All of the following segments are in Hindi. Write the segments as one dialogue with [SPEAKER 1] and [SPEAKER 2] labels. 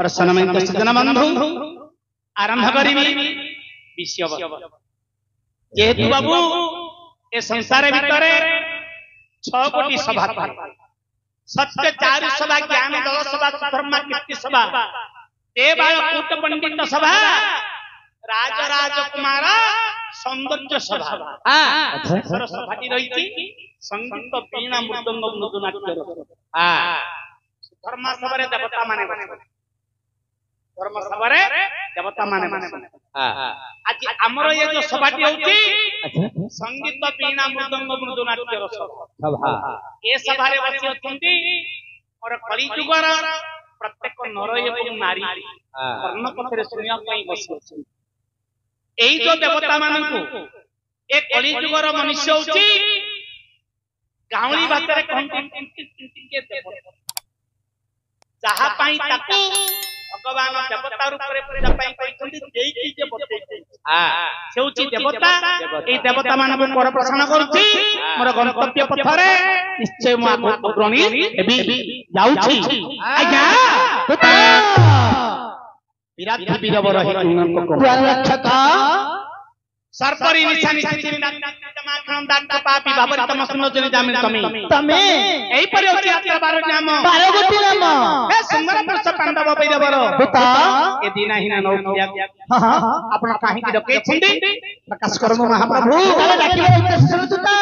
[SPEAKER 1] ମୋର ସମ୍ମାନିତ ସଜ୍ଜନ ବନ୍ଧୁ आरंभ करी विषय जेहेतु बाबू ए संसार भितर 6 कोटी सभा सत्य चारु सभा ज्ञान दल सभा धर्म कीर्ति सभा देवाल कूट पंडित सभा राजराज कुमार सौंदर्य सभा सभाटी रही संगीत वीणा मृदंग मृदुनाट्य धर्म सभा देवता माने धर्म सभा देवता माने आज हमर ये जो सभाटी होची संगीत वीणा मृदंग मृदुनाट्य सभा ए सभा रे बसी अछंती और कली जुगर प्रत्येक नर एवं नारी कर्म पथरे सुनिया पई बसी अछंती एई जो देवता मानकु ए कली जुगर मनुष्य होची गाउली भाषा रे कहंती के देवता जहा पाई ताकू भगवान देवता रूप रे पूजा पाई कहंती देई की जे बतै से होची देवता ए देवता मानकु पर प्रश्न करूची मोर गंतव्य पथरे निश्चय म अग्रणी एबी जाउछी आज्ञा विराट वीरवर ही रक्षक सरपरी निशानी चिचिन माखन दान पापी बाबर तम सुनो जने जामिन तमे एई परि होची यात्रा 12 गोटी नाम ए सुंदर पुरुष पांडव वीरवर होता ए दिना हिना नौ आपण काहे की डके छिंदी प्रकाश करमु महाप्रभु काले डाकिबो उद्देश्य सुनतुता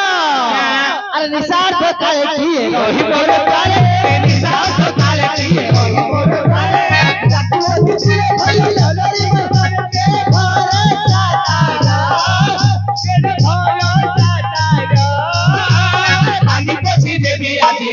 [SPEAKER 1] अरे निसार्थ काले की रही बोलो काले निसार्थ काले की रही बोलो काले डाकिबो उद्देश्य भई ललरी मन के भारत जाता के भारत जाता आनी पछी देवी आजी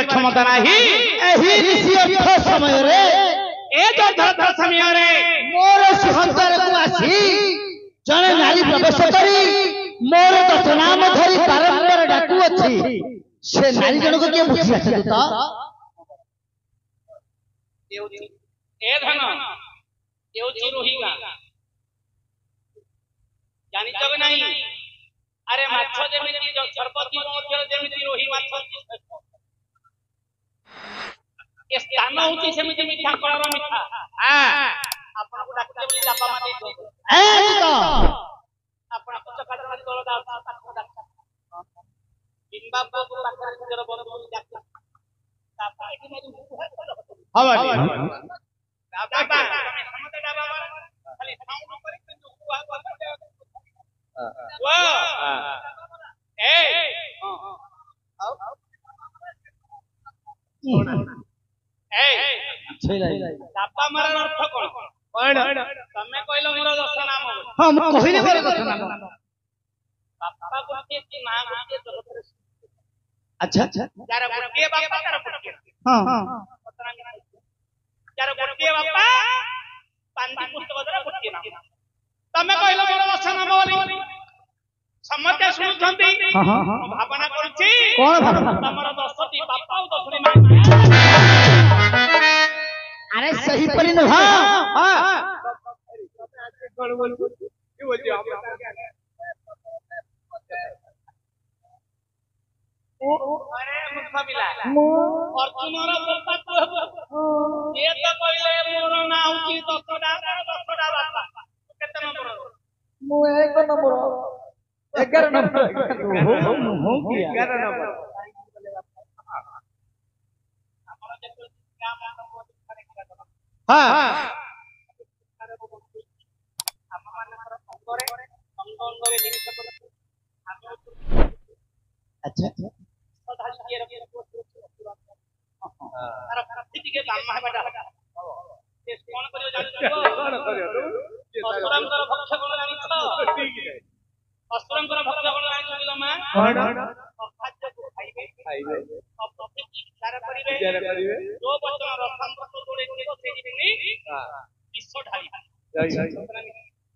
[SPEAKER 1] क्षमता नाही एही ऋषि समय रे ए जो धर्म समय रे मोर सुहंतर को आसी जने नारी प्रवेश करी मोर दस नाम धरी बारंबार डाकू अछि से नारी जन को के बुझी अछि तो ए धन देउची रोहिगा जानि जग नाही अरे माछ जेमिति जो सरपति मध्य जेमिति रोही माछ ए स्थान होची सेमिति मिठा कलर मिठा आपण को डाकते बोली जापा माने ए तो आपण को चकाचका तोळ दाता ताको डाक बिंबा को पाखर जर बंधु डाक तापा एठी मेरी हवा दादा તમે સમતે દાબા ખાલી સાઉન્ડ કરી কিন্তু વાહ એ दापा मार अर्थ कोन तमे कहलो मोर दस नाम हां म कहिले मोर दस नाम बापा गोटे के नाम के जगत रे अच्छा अच्छा यार गोटे बापा तार गोटे हां हां यार गोटे बापा पांडी पुस्तक द्वारा गोटे नाम तमे कहलो मोर वछ नाम बोली समते सुनुछंती भावना करूची
[SPEAKER 2] कोन भावना
[SPEAKER 1] तमर 10टी बापा और 10टी मां
[SPEAKER 2] अरे सही परी न हां
[SPEAKER 1] कोन बोल की बोलती आप अरे मुखा मिला और तुम्हारा बोलता तो ये तो कहले मोर ना होची 10टा बापा केते नंबर
[SPEAKER 2] मु 1 नंबर 11 नंबर हो किया
[SPEAKER 1] 11 नंबर
[SPEAKER 2] हां अच्छा
[SPEAKER 1] के दाम है बेटा ये कौन करियो जानि असुरंकर भक्ष गुण जानि छ ठीक है असुरंकर भक्ष गुण जानि दिलो मैं खाद्य को खाइबे अब प्रति विचार करिवे जो वचन रसम को जोड़े को सेही दिनी विश्व ढाली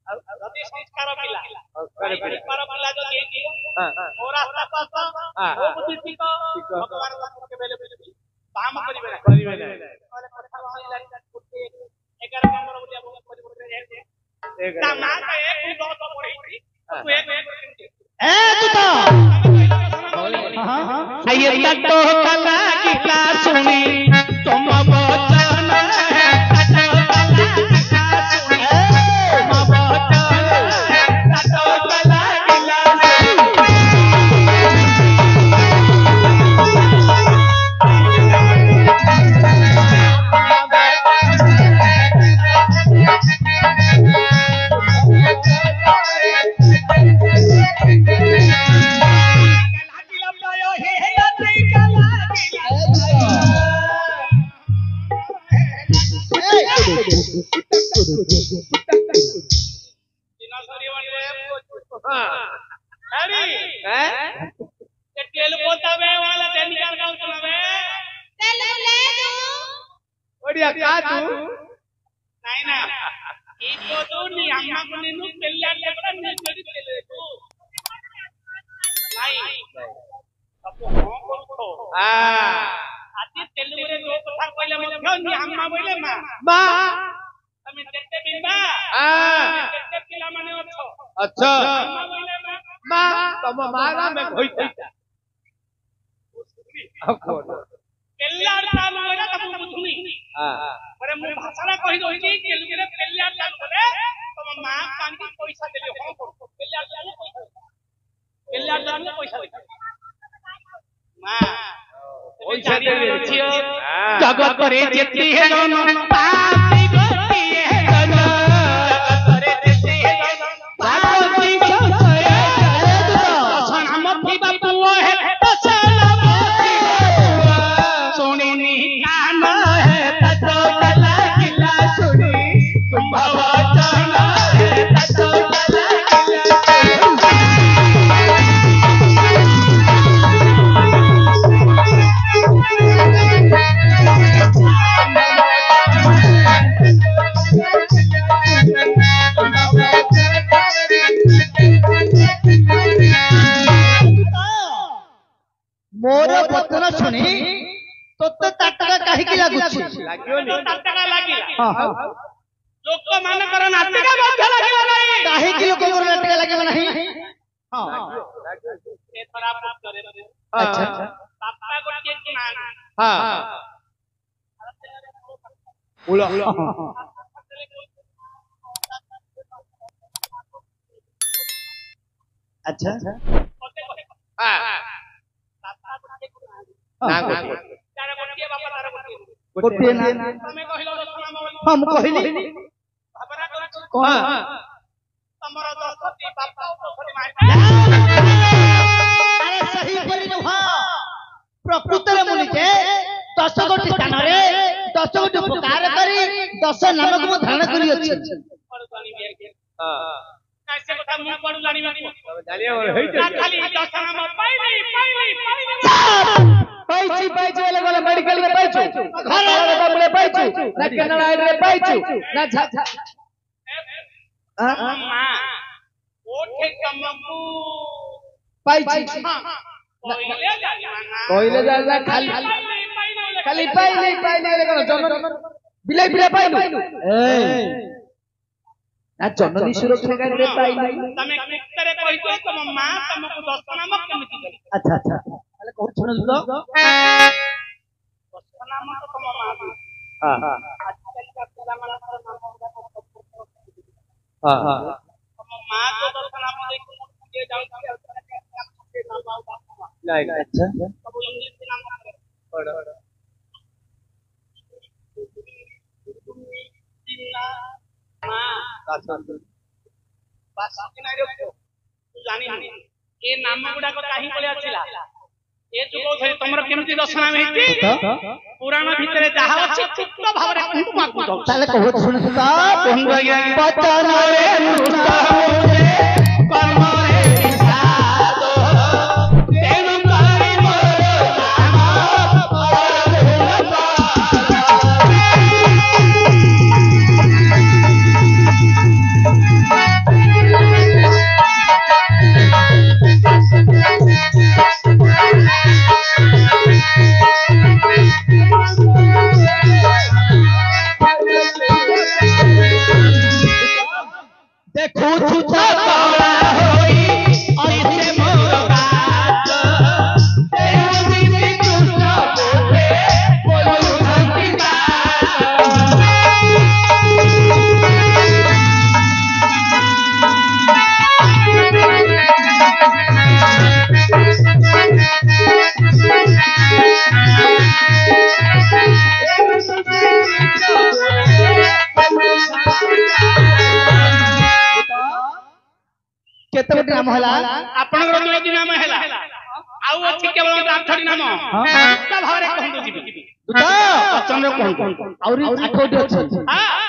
[SPEAKER 1] रति संस्कार पिला परिवार पिला जो देती ओ रास्ता पास वो बुद्धि को भगवान के बेले काम करिवे कहले कथा वाली लाइन कुटे 11 नंबर बुलिया परिवर्तन है ता मां का एक दो तो पड़ी तू एक
[SPEAKER 2] ए तू तो हां सैयद तो कला गीता सुनी तुम वचन है तो कला गीता सुनी तुम वचन है तो कला गीता अच्छा मां तुम मारा में होइता
[SPEAKER 1] केल्लार नाम लगा तब बुझुनी अरे मु भाषा कहि दोही केल्लार केल्लार नाम बोले तुम मां कांदी पैसा देले हो केल्लार नाम पैसा मां पैसा देले छियो
[SPEAKER 2] जगत करे जेती है जन पापी गति है जन जगत करे जेती है जन पापी गति है जन हम की बापू है तो सलामती सुनी नी कान है तो कला किला सुनी तुम वचन है तो कला मोर वचन सुनी तोते ताटका काहे की लागुछि
[SPEAKER 1] लागियो ताटका लागिला हां लोक मानकर नाटका बंध लागिला नहीं
[SPEAKER 2] काहे की लोक मोर नाटका लागिला नहीं हां
[SPEAKER 1] ए थोड़ा बात करे
[SPEAKER 2] अच्छा
[SPEAKER 1] पापा गोटे की मान
[SPEAKER 2] हां बोलो अच्छा
[SPEAKER 1] हां
[SPEAKER 2] ना
[SPEAKER 1] तारे गोटे बापा तारे
[SPEAKER 2] गोटे ना
[SPEAKER 1] तमे कहिलो नाम
[SPEAKER 2] हम कहिली
[SPEAKER 1] भावना करू
[SPEAKER 2] हां
[SPEAKER 1] तमरो 10टी बापा और 10टी मां
[SPEAKER 2] अरे सही परी न हां प्रकृतर मुनि के 10 गोटी स्थान रे 10 गोटी उपकार करी 10 नामक मु धारण करी अछि
[SPEAKER 1] हां कैसे कथा मु पडु जानि में
[SPEAKER 2] जानिया हेइते
[SPEAKER 1] खाली 10 नाम पाइली
[SPEAKER 2] पैची वाला मेडिकल में पैचू घर वाला में पैचू ना कनाडा रे पैचू ना
[SPEAKER 1] ମା କୋଠେ ତମକୁ
[SPEAKER 2] ପାଇଛି କହିଲେ ଯାହା ଖାଲି ଖାଲି ପାଇଲେ କଣ ଜନ ବିଲେଇ ପିଲା ପାଇଲୁ ନା ଜନନୀ ସୁରକ୍ଷା ଗାଡ଼ିରେ ପାଇଲୁ
[SPEAKER 1] ତମେ କିତରେ କହିଛ ତମ ମା ତମକୁ ଦଶନାମ କେମିତି ଦେଲେ?
[SPEAKER 2] ଆଚ୍ଛା ତାହେଲେ କହୁଛ ଶୁଣୁ ତ
[SPEAKER 1] ଦଶନାମ ତ ତମ ମା ତମ ମା ତ ଦଶନାମ ଦେଇକି କିଏ ଯାଉଛି ସବୁ ଇଂଲିଶ ନାମ ଜାଣିନି ଏ ନାମ ଗୁଡାକ କାହିଁ ଭଳିଆ ଥିଲା ଏ ଯୁଗ ତମର କେମିତି ଦଶନାମ ହେଇଛି ପୁରାଣ ଭିତରେ ଯାହା ଅଛି ଠିକ ଭାବରେ
[SPEAKER 2] ତାହେଲେ କହୁଛ ଶୁଣୁ केते गोटे नाम हला
[SPEAKER 1] आपनकर दुईटी नाम हला आउ अछि केवल आठटी नाम ता भारे कहंदु जिबि
[SPEAKER 2] दुता चंद्र कहंदु औरी आठटी अछि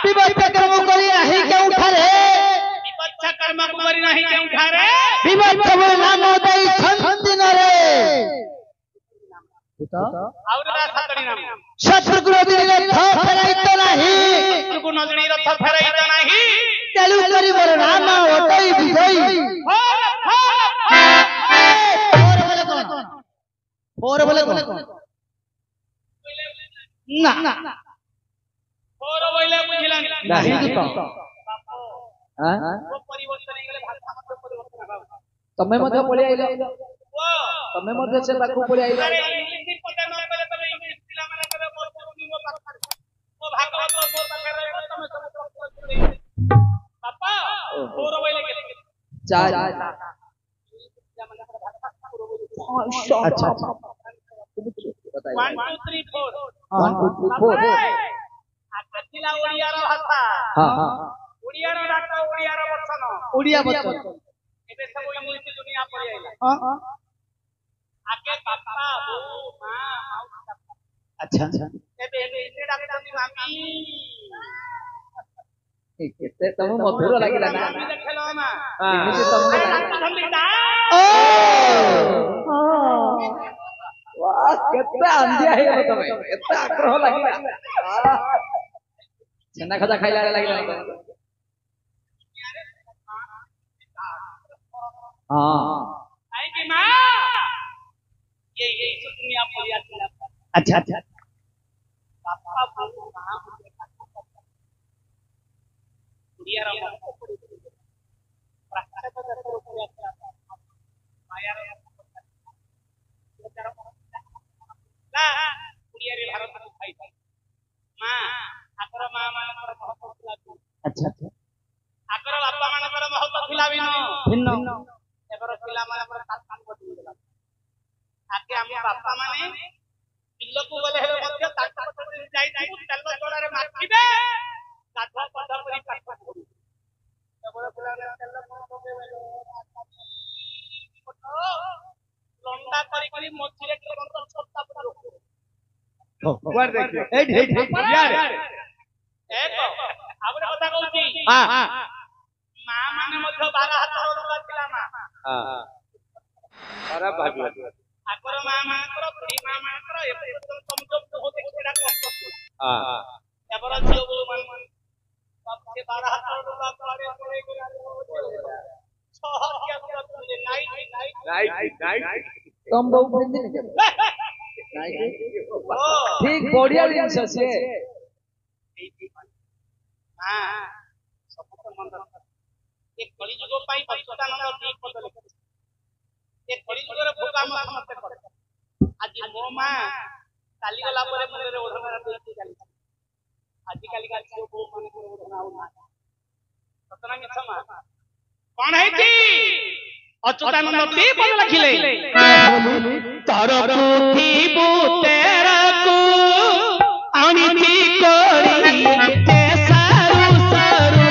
[SPEAKER 2] विपच्छ कर्म करी नाही केउ ठारे
[SPEAKER 1] विपच्छ कर्म करी नाही केउ ठारे
[SPEAKER 2] विपच्छ नाम दई छंदिन रे दुता
[SPEAKER 1] औरी सातटी नाम
[SPEAKER 2] शत्रु विरोधी रथ फेराइतो नाही
[SPEAKER 1] शत्रु को नजणी रथ फेराइतो नाही
[SPEAKER 2] तेलु करी मोर नाम ओटई विजयी और बोले कौन ना
[SPEAKER 1] और बोले बुझिला
[SPEAKER 2] नहीं तो हां
[SPEAKER 1] वो परिवर्तन हेगले भाषा मध्य परिवर्तन हबा
[SPEAKER 2] तमे मध्य पळे आइलो तमे मध्य से बाकू पळे आइलो
[SPEAKER 1] अरे इंग्लिश पता न पले तमे इंग्लिश पिला माने करे मोर पुनी मो पाखर ओ भागवत मोर पाखर रहबो तमे सब पापा और बोले के
[SPEAKER 2] चार अच्छा 1 2 3 4
[SPEAKER 1] आकथिला ओडिया रो भाषा
[SPEAKER 2] हां हां
[SPEAKER 1] ओडिया रो डाक ओडिया रो वचन
[SPEAKER 2] ओडिया वचन
[SPEAKER 1] एबे सब इंग्लिश दुनिया पड़ी आइला
[SPEAKER 2] हां
[SPEAKER 1] आके पापा बो मां
[SPEAKER 2] अच्छा
[SPEAKER 1] एबे इने डाक मामी
[SPEAKER 2] केते तम मधुर लागिला ना
[SPEAKER 1] मामी देखलो ना
[SPEAKER 2] एमिति तम
[SPEAKER 1] ओ
[SPEAKER 2] वाह केते आंधिया हे तमे एते आग्रह लागिला छेना खजा खाइला लागिला हां
[SPEAKER 1] आई की मां ये दुनिया पड़ी आइला
[SPEAKER 2] अच्छा
[SPEAKER 1] पापा बो मां ओडिया रो
[SPEAKER 2] अच्छा
[SPEAKER 1] आकर बापा मानकर महत्व थिला
[SPEAKER 2] भिन्न
[SPEAKER 1] एबर पिला मानकर साथान बदली गेला आके हम बापा माने बिल्लकु गले हेले मध्य ताक पछे जाई तेल जोड़ारे माथिबे गाधवा पधा करी पाठ करू एबर पिला तेल लंडा करी मछिरे केवल छत्ता पर रखो
[SPEAKER 2] वर देखिए ए यार
[SPEAKER 1] एक आपने कथा कहूची
[SPEAKER 2] हां
[SPEAKER 1] मां माने मध्य 12 हाथ लुगा थिला मां
[SPEAKER 2] हां अरे भाग्य
[SPEAKER 1] आकर मां मानकर बुढ़ी मां मानकर एकदम कमजोर हो देखिरा कष्ट हां एबर जियो बोल मान सबके 12 ହାତ ଲୁଗା କୁଆଡେ ପଳେଇ ଗଲା ସହଜିଆ ଲୁଗା ପିନ୍ଧିଲେ ନାଇଟ୍
[SPEAKER 2] ତମ ବୋଉ ପିନ୍ଧିନି କେବେ ଠିକ ବଢିଆ ଜିନିଷ ସେ
[SPEAKER 1] ସମସ୍ତେ ମନ ଏ କଳିଯୁଗ ପାଇଁ ଅଚ୍ୟୁତାନନ୍ଦ ଦି ପଦ ଲେଖିଛନ୍ତି ଏ କଳିଯୁଗରେ ଭୋଗ ଆମ ସମସ୍ତେ କରେ ଆଜି ମୋ ମା ଚାଲିଗଲା ପରେ ମୁଣ୍ଡରେ ଓଢ଼ଣା ଦେଇକି ଚାଲିଛି ଆଜିକାଲିକା ଝିଅ ବୋଉ ମାନଙ୍କର ଓଢ଼ଣା ଆଉ ନାହିଁ ସତନା ମିଛ ମା କଣ ହେଇଛି ଅଚ୍ୟୁତାନନ୍ଦ ଦି ପଦ ଲେଖିଲେ
[SPEAKER 2] ତରକୁ ଥିବୁ ତେରକୁ ଆଣିଛି କରି ସାରୁ ସାରୁ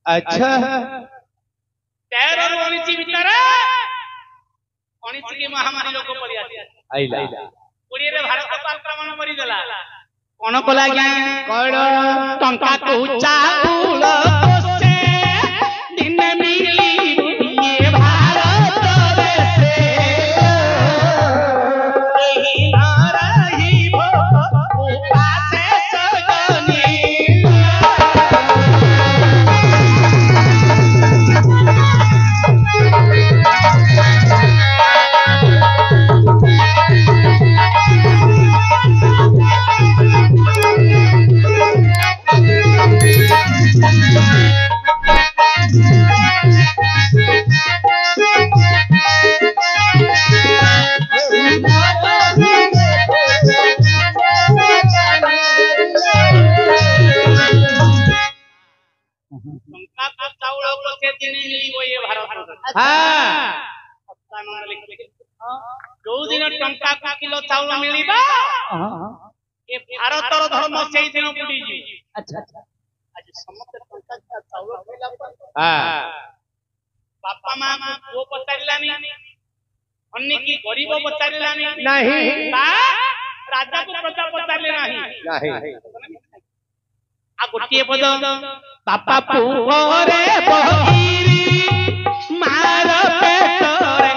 [SPEAKER 1] अच्छा 13 ରୁ 19 ଭିତରେ 19 की महामारी लोक पड़ी आइला 20 रे भारत को आक्रमण करी देला कोन कोला ज्ञा कड़ टंका को चाउल कोसे दिन मिली ये भारत देशे एही नारही भो उपासे सगनी जो दिन टंका को किलो चाउल मिलिबा ए भारतर धर्म सेही दिन बुडी जी अच्छा आज समस्त टंका का चाउल खइला पर बापा मां को पचारिलानी अन्नी की गरीब पचारिलानी नहीं राजा को प्रजा पचारिले नहीं आ गोटिए पद बापा पुओरे बहिरी मार पेटरे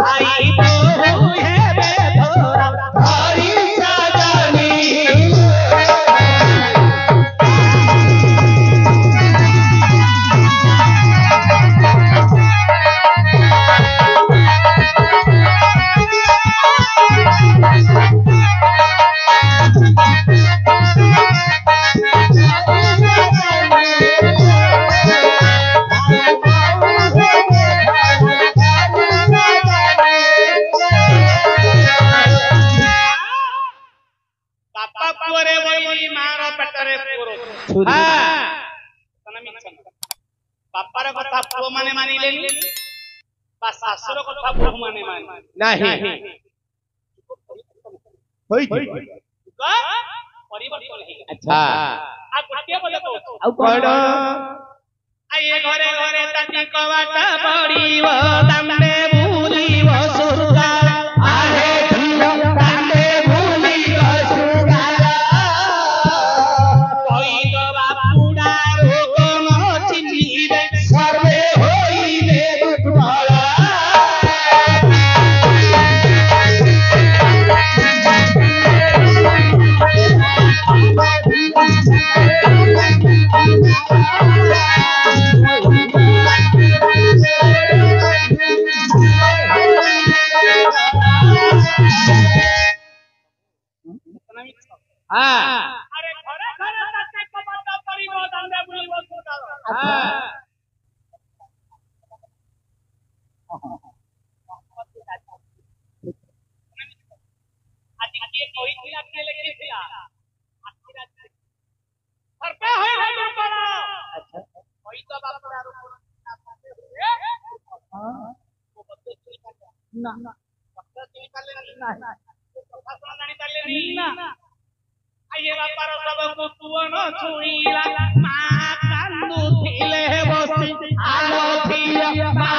[SPEAKER 1] भाई बहु है बेधोरा हरी सजनी बापार कथा पुओ माने मानिलेनी बा सासुर कथा बहु माने नाही होई परिवर्तन हे अच्छा आ गोटिए बोले को आ कोड आ ए घरे घरे ताती कवाट पड़ीवो दामे भूलीवो सुरगा आहे धीरो दामे भूलीवो सुरगा कोई तो बापुडा रोग न चिन्हिबे सर्वे होइले दुधवाला अरे घरे घरे ताते कबाट पड़ीवो दामे भूलीवो सुरगा आज के कोई कविता के लिखी थी सरपे होई है दुर्बल अच्छा कोई तो बाप रे हां वो बच्चे ना ना बच्चे निकाले नहीं भाषण जानी पाले नहीं ना आये बापार सब को तुवन छुईला मा कांदू थिले बसी आलो थिया मा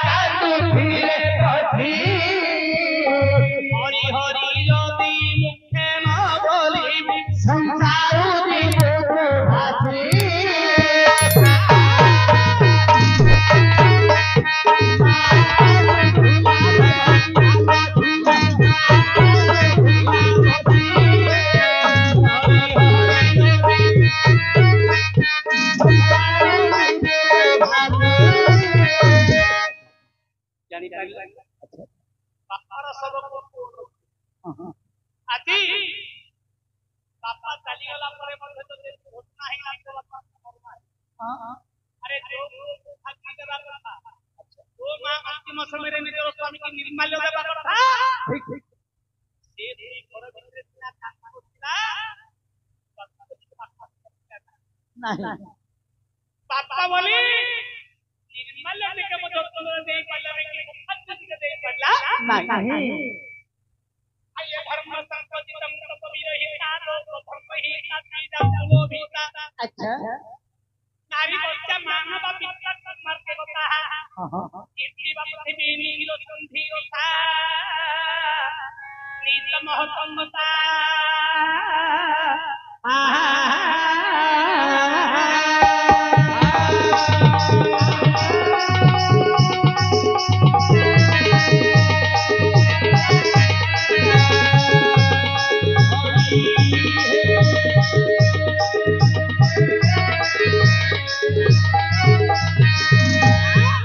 [SPEAKER 1] कांदू थिले बसी हरि हरि जदी मुखे न बोली संसार जीवो भासी जानी पाली अच्छा बापार सब को आजी बापा चली गला परे मध्ये तो घोषणा ही लागतो बापा हां अरे जो आजी देवा कथा अच्छा वो मां अंतिम समय रे निजर स्वामी की निर्माल्य देवा कथा ठीक ठीक से घर भितर ना काका होतिला नहीं बापा बोली निर्माल्य के मदद दे पाला रे कि मुखत दे पाला नहीं आये धर्म संकोचितम कबीरहिता लोक धर्महिता कायदा वो भीता अच्छा नारी बच्चा मानव पिता मर के होता है हां इतनी पृथ्वी नीलो संधि होता नील महतमता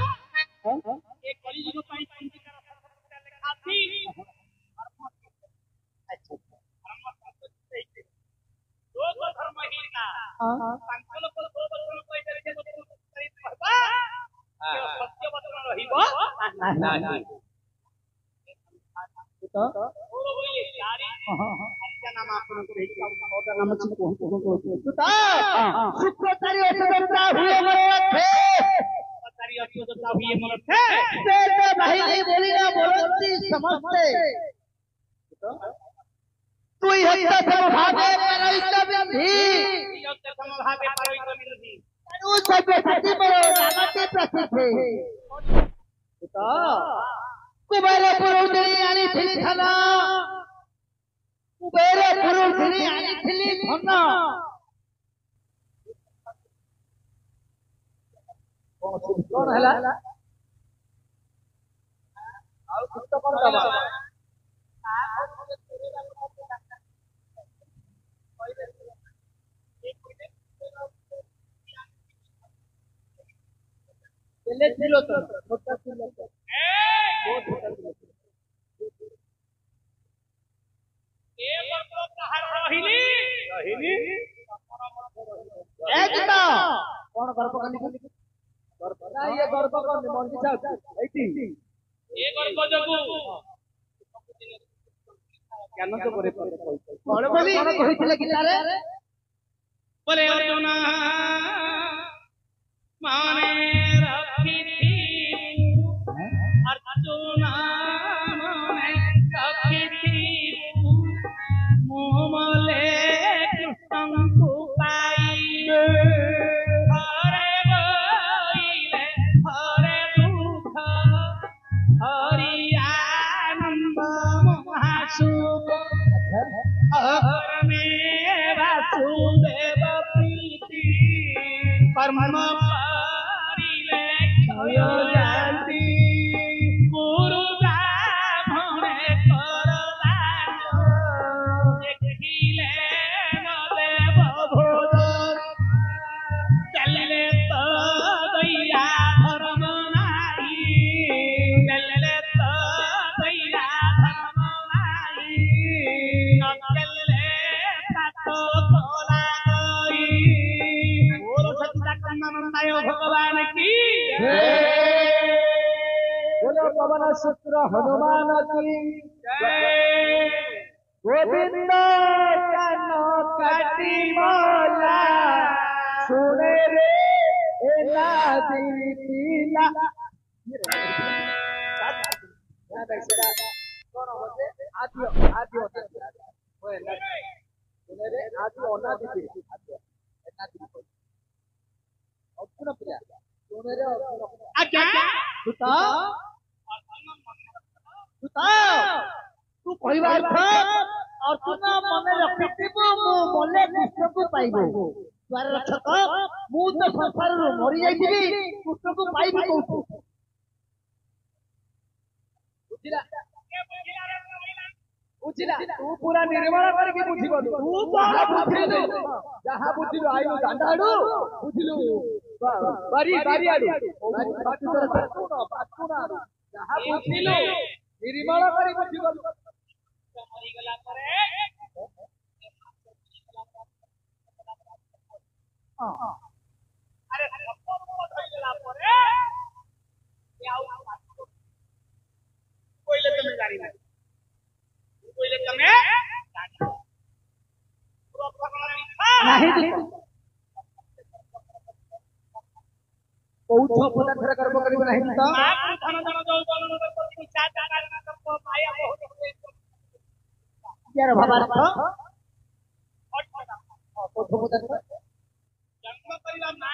[SPEAKER 1] एक कॉलेज को पाई पंक्ति का रखा लिखा थी अच्छा दो धर्म ही का संकल्प को दो वचन को इधर के करित कहबा सत्य वचन रहिबो नहीं तो और बोले यारी अच्छा नाम आपन को ओटा नाम से को सुता शुक्रतारी अतिदत्ता हुए मरथे तारी अतिदत्ता हुए मरथे ते भाई नहीं बोली ना बोलती समझते तू हत्या समभावे परैत विधि हत्या समभावे परैत विधि तनु सब सती बरो नामते प्रसिद्धे तो कुबेर पुरुषनी आनी थिली धन कुबेर पुरुषनी आनी थिली धन कौन हला आउ कुछ तो कौन दबा पहले दिलो तो छोटा दिलो तो बहुत छोटा दिलो ए वर्षो कहार रहिली ए दिता कौन गर्भ कनी गर्भ ना ये गर्भ कनी मंदी साहब एठी ए गर्भ जगु ज्ञान तो करे कौन बोली कौन कहितले कि तारे बोले अर्जुन माने रखी थी अर्जुन माने रखी थी मोमले कृष्ण को पाई हरे गईले हरे दुख हरि आनंद महासुख हर में वासुदेव प्रीति कर्म परिले क्षय जानती गुरु ब्राह्मणे करदान देखिले नले भोजन चलले तो दैया धर्म नाही चलले तो दैया धर्म नाही न चलले तातो तोला गई और सच्चिदानंदाय भगवान की बोलो पवन सूत्र हनुमान की जय।
[SPEAKER 2] गोविंद कान काटी मला सुने रे एना दीला तू कहबार और तू ना मन रखिथिबो मु बोले कृष्ण को पाइबो द्वार रक्षक मु तो संसार रो मरि जाइथिबी कृष्ण को पाइबो कोठू बुझिला तू पूरा निर्मल करके बुझिबो तू जहां बुझिलु आइलो दांडाडू बुझिलु बारी बारी आडू जहां बुझिलु निर्मल करी बुझिबो
[SPEAKER 1] मरि गला परे अरे सब धइ गला परे आउ कोइले तमे गाड़ी ना कोइले तमे पूरा प्रकरण
[SPEAKER 2] नहीं कौछ पदार्थ कर्म करिब नहीं तो
[SPEAKER 1] धन धन जो बनन प्रति चार टाका ना करबो माया बहुत
[SPEAKER 2] यार भाबार्थ
[SPEAKER 1] कौछ पदार्थ जन्म करिबा ना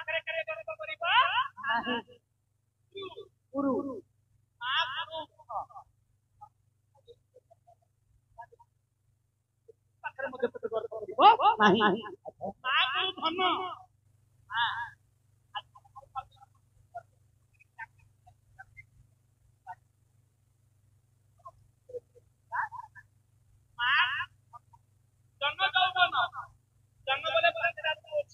[SPEAKER 1] करे करे कर्म करिबा
[SPEAKER 2] गुरु
[SPEAKER 1] गुरु पाखरे मते पते कर्म करिबो
[SPEAKER 2] नहीं
[SPEAKER 1] गुरु धन जन्म जौवन जन्म बोले पांचटा पुरुष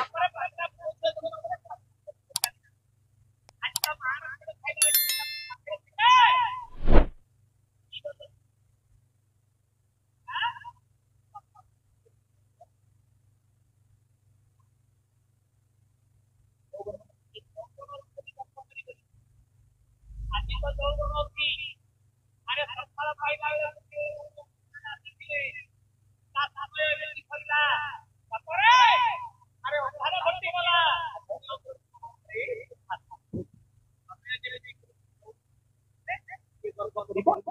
[SPEAKER 1] अपरे पांचटा पुरुष अच्छा मान खाइले आज तो जौवन की अरे सफल फायदा अरे भर्ती गला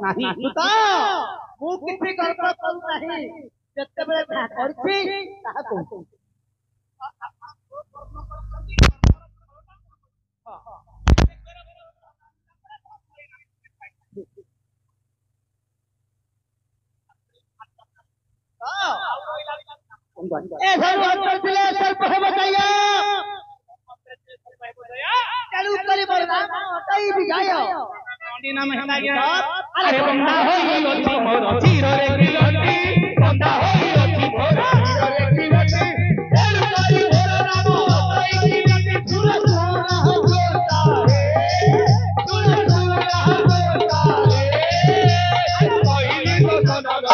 [SPEAKER 2] नहीं सुता मु किछि कर्म करू नहीं जत्ते बेले करछि ताहा कहू ए सर अंतर दिले सर पहे बताइए चलू करी बरना हटाई दिखायो
[SPEAKER 1] अंडी नाम हेला गया
[SPEAKER 2] अरे बंदा होई ओछि मोर चिर रे गिलटी बंदा होई ओछि मोर चिर रे गिलटी चलू करी मोर नाम हटाई गिलटी सुर सुर होता रे सुर सुर होता रे पहिली तो सनगा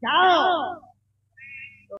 [SPEAKER 2] जाओ